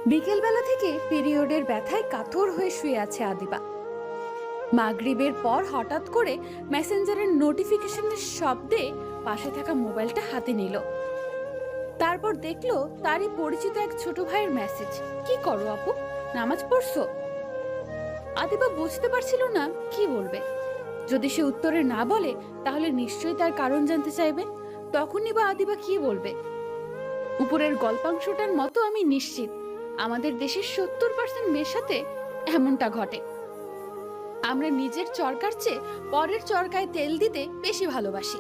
বিকেলবেলা থেকে পিরিয়ডের ব্যথায় কাতর হয়ে শুয়ে আছে আদিবা। মাগরিবের পর হঠাৎ করে মেসেঞ্জারের নোটিফিকেশনের শব্দে পাশে থাকা মোবাইলটা হাতে নিল। তারপর দেখলো তারই পরিচিত এক ছোট ভাইয়ের মেসেজ। কি করো আপু, নামাজ পড়ছো? আদিবা বুঝতে পারছিল না কি বলবে। যদি সে উত্তরে না বলে তাহলে নিশ্চয়ই তার কারণ জানতে চাইবে। তখনই বা আদিবা কি বলবে? উপরের গল্পাংশটার মতো আমি নিশ্চিত আমাদের দেশের 70% মেয়ের সাথে এমনটা ঘটে। আমরা নিজের চরকার চেয়ে পরের চরকায় তেল দিতে বেশি ভালোবাসি।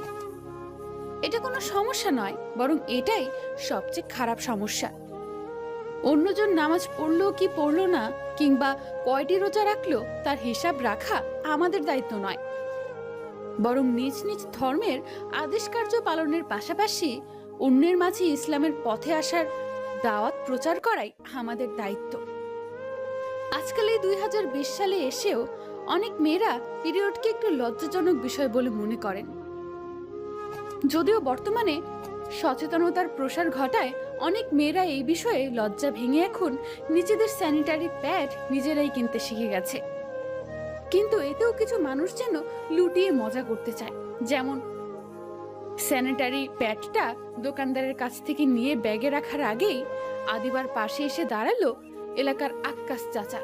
এটা কোনো সমস্যা নয়, বরং এটাই সবচেয়ে খারাপ সমস্যা। অন্যজন নামাজ পড়লো কি পড়লো না, কিংবা কয়টি রোজা রাখলো, তার হিসাব রাখা আমাদের দায়িত্ব নয়। বরং নিজ নিজ ধর্মের আদেশ কার্য পালনের পাশাপাশি অন্যের মাঝে ইসলামের পথে আসার দাওয়াত প্রচার করাই আমাদের দায়িত্ব। আজকাল এই 2020 সালে এসেও অনেক মেয়েরা পিরিয়ডকে একটু লজ্জাজনক বিষয় বলে মনে করেন। যদিও বর্তমানে সচেতনতার প্রসার ঘটায় অনেক মেয়েরা এই বিষয়ে লজ্জা ভেঙে এখন নিজেদের স্যানিটারি প্যাড নিজেরাই কিনতে শিখে গেছে। কিন্তু এতেও কিছু মানুষ যেন লুটিয়ে মজা করতে চায়। যেমন স্যানিটারি প্যাডটা দোকানদারের কাছ থেকে নিয়ে ব্যাগে রাখার আগেই আদিবার পাশে এসে দাঁড়ালো এলাকার আক্কাস চাচা।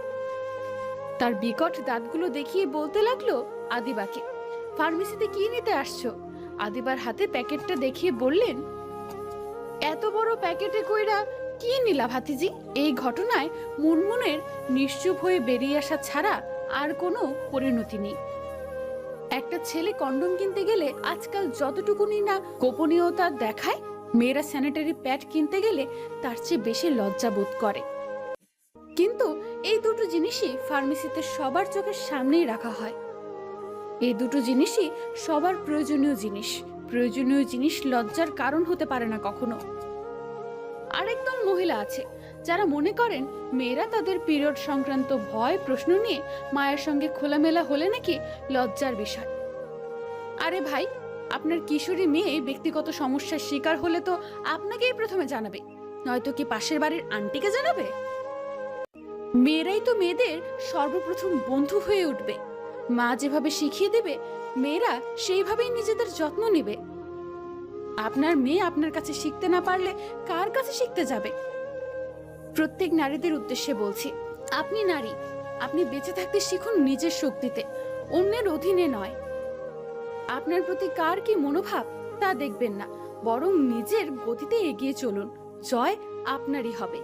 তার বিকট দাঁতগুলো দেখিয়ে বলতে লাগলো আদিবাকে, ফার্মেসিতে কি নিতে আসছো? আদিবার হাতে প্যাকেটটা দেখিয়ে বললেন, এত বড় প্যাকেটে কইরা কি নিলা ভাতিজি? এই ঘটনায় মুনমুনের নিশ্চুপ হয়ে বেরিয়ে আসা ছাড়া আর কোনো পরিণতি নেই। একটা ছেলে কন্ডম কিনতে গেলে আজকাল যতটুকুনি না গোপনীয়তা দেখায়, মেয়েরা স্যানিটারি প্যাড কিনতে গেলে তার চেয়ে বেশি লজ্জা বোধ করে। কিন্তু এই দুটো জিনিসই ফার্মেসিতে সবার চোখের সামনেই রাখা হয়। এই দুটো জিনিসই সবার প্রয়োজনীয় জিনিস। প্রয়োজনীয় জিনিস লজ্জার কারণ হতে পারে না কখনো। আরেকদল মহিলা আছে যারা মনে করেন মেয়েরা তাদের পিরিয়ড সংক্রান্ত ভয় প্রশ্ন নিয়ে মায়ের সঙ্গে খোলামেলা হলে নাকি লজ্জার বিষয়। আরে ভাই, আপনার কিশোরী মেয়ে ব্যক্তিগত সমস্যার শিকার হলে তো আপনাকেই প্রথমে জানাবে, নয়তো কি পাশের বাড়ির আন্টিকে জানাবে? মেয়েরাই তো মেয়েদের সর্বপ্রথম বন্ধু হয়ে উঠবে। মা যেভাবে শিখিয়ে দেবে মেয়েরা সেইভাবেই নিজেদের যত্ন নেবে। আপনার মেয়ে আপনার কাছে শিখতে না পারলে কার কাছে শিখতে যাবে? প্রত্যেক নারীদের উদ্দেশ্যে বলছি, আপনি নারী, আপনি বেঁচে থাকতে শিখুন নিজের শক্তিতে, অন্যের অধীনে নয়। আপনার প্রতি কার কি মনোভাব তা দেখবেন না, বরং নিজের গতিতে এগিয়ে চলুন। জয় আপনারই হবে।